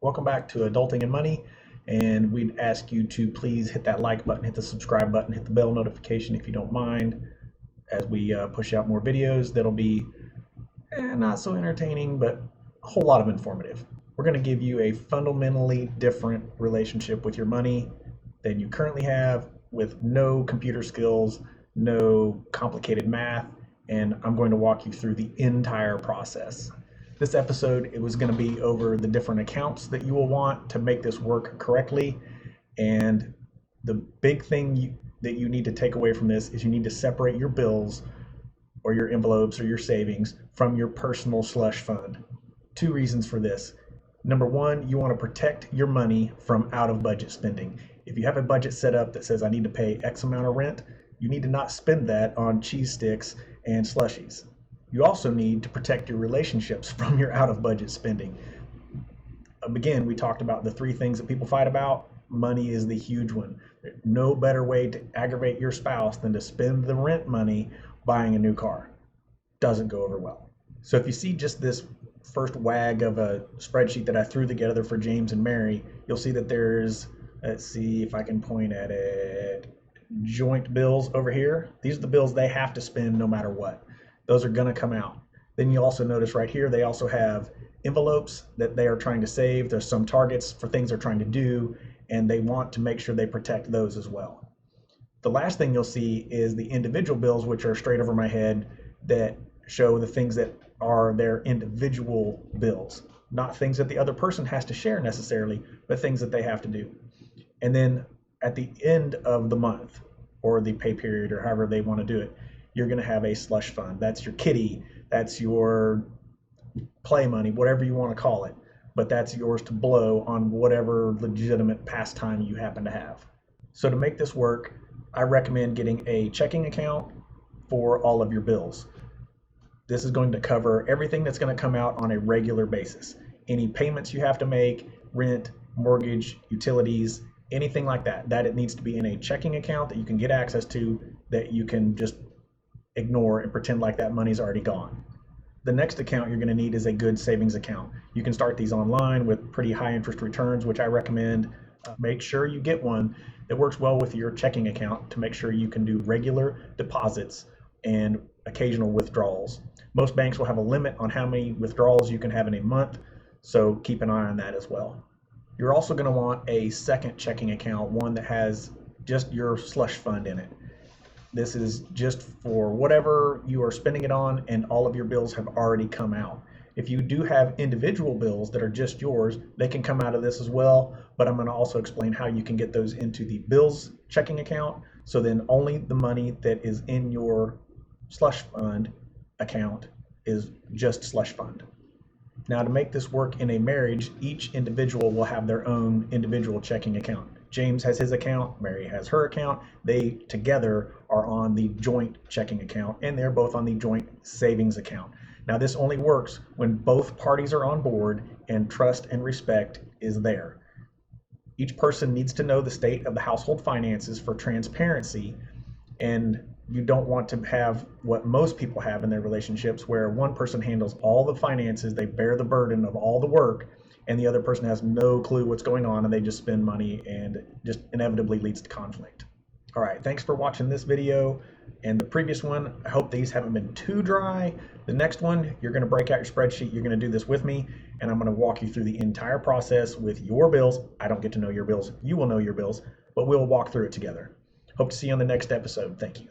Welcome back to Adulting and Money, and we'd ask you to please hit that like button, hit the subscribe button, hit the bell notification if you don't mind, as we push out more videos that'll be not so entertaining, but a whole lot of informative. We're going to give you a fundamentally different relationship with your money than you currently have, with no computer skills, no complicated math, and I'm going to walk you through the entire process. This episode, it was going to be over the different accounts that you will want to make this work correctly. And the big thing that you need to take away from this is you need to separate your bills or your envelopes or your savings from your personal slush fund. Two reasons for this. Number one, you want to protect your money from out of budget spending. If you have a budget set up that says I need to pay X amount of rent, you need to not spend that on cheese sticks and slushies. You also need to protect your relationships from your out of budget spending. Again, we talked about the three things that people fight about. Money is the huge one. There's no better way to aggravate your spouse than to spend the rent money buying a new car. Doesn't go over well. So if you see just this first wag of a spreadsheet that I threw together for James and Mary, you'll see that there's, let's see if I can point at it, joint bills over here. These are the bills they have to spend no matter what. Those are going to come out. Then you also notice right here, they also have envelopes that they are trying to save. There's some targets for things they're trying to do, and they want to make sure they protect those as well. The last thing you'll see is the individual bills, which are straight over my head, that show the things that are their individual bills, not things that the other person has to share necessarily, but things that they have to do. And then at the end of the month, or the pay period, or however they want to do it, you're going to have a slush fund. That's your kitty, that's your play money, whatever you want to call it, but that's yours to blow on whatever legitimate pastime you happen to have. So to make this work, I recommend getting a checking account for all of your bills. This is going to cover everything that's going to come out on a regular basis. Any payments you have to make, rent, mortgage, utilities, anything like that, it needs to be in a checking account that you can get access to, that you can just ignore and pretend like that money's already gone. The next account you're going to need is a good savings account. You can start these online with pretty high interest returns, which I recommend. Make sure you get one that works well with your checking account to make sure you can do regular deposits and occasional withdrawals. Most banks will have a limit on how many withdrawals you can have in a month, so keep an eye on that as well. You're also going to want a second checking account, one that has just your slush fund in it. This is just for whatever you are spending it on, and all of your bills have already come out. If you do have individual bills that are just yours, they can come out of this as well, but I'm going to also explain how you can get those into the bills checking account, so then only the money that is in your slush fund account is just slush fund. Now, to make this work in a marriage, each individual will have their own individual checking account. James has his account, Mary has her account. They together are on the joint checking account, and they're both on the joint savings account. Now, this only works when both parties are on board and trust and respect is there. Each person needs to know the state of the household finances for transparency, and you don't want to have what most people have in their relationships, where one person handles all the finances, they bear the burden of all the work, and the other person has no clue what's going on, and they just spend money, and just inevitably leads to conflict. All right, thanks for watching this video and the previous one. I hope these haven't been too dry. The next one, you're going to break out your spreadsheet. You're going to do this with me, and I'm going to walk you through the entire process with your bills. I don't get to know your bills. You will know your bills, but we'll walk through it together. Hope to see you on the next episode. Thank you.